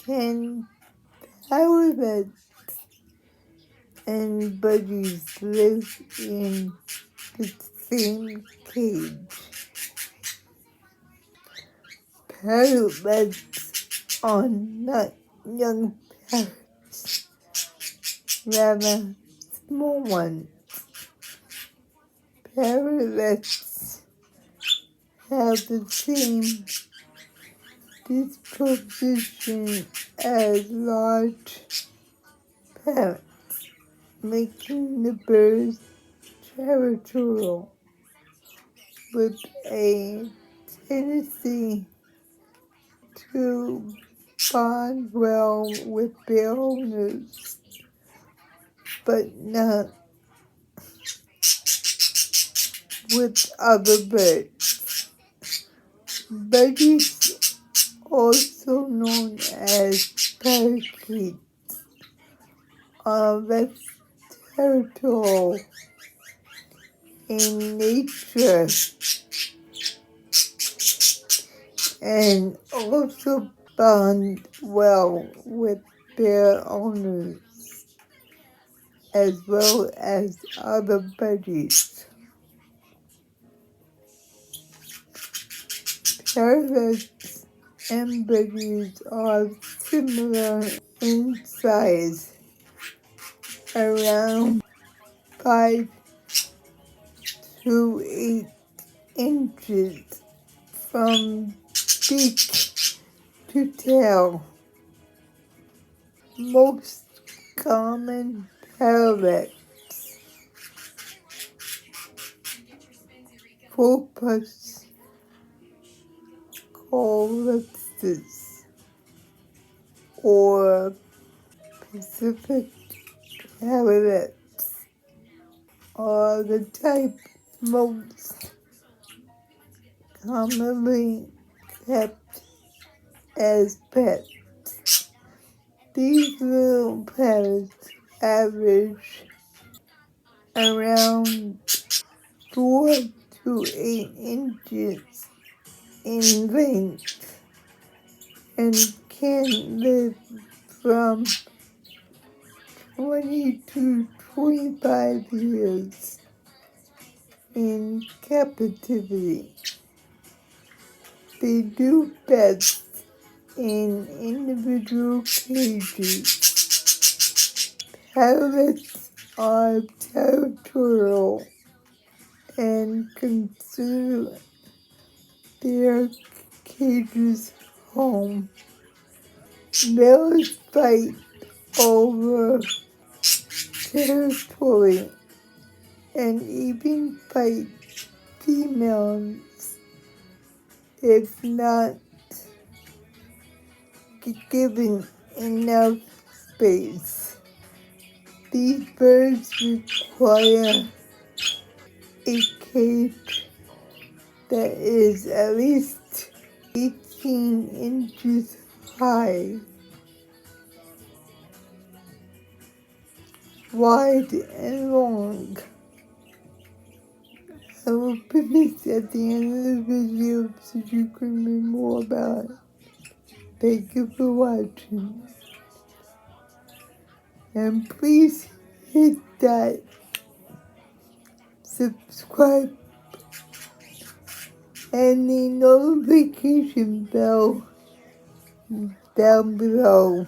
Can Parrotlets and Budgies live in the same cage? Parrotlets are not young parrots, rather small ones. Parrotlets have the same disposition as large parrots, making the birds territorial with a tendency to bond well with their owners, but not with other birds. Budgies, also known as parakeets, are less territorial in nature and also bond well with their owners as well as other budgies. Parrotlets and budgies are similar in size, around 5 to 8 inches from beak to tail. Most common parrotlets focus Parrotlets or Pacific parrotlets are the type most commonly kept as pets. These little parrots average around 4 to 8 inches in length and can live from 20 to 25 years in captivity. They do best in individual cages. Parrotlets are territorial and consider their cages home. Males fight over territory and even fight females if not given enough space. These birds require a cage that is at least 18 inches high, wide and long. I will put this at the end of the video so you can read more about it. Thank you for watching. And please hit that subscribe and the notification bell down below.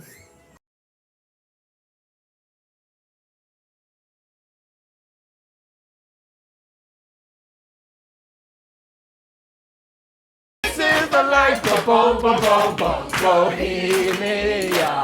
This is the life of Bohemia.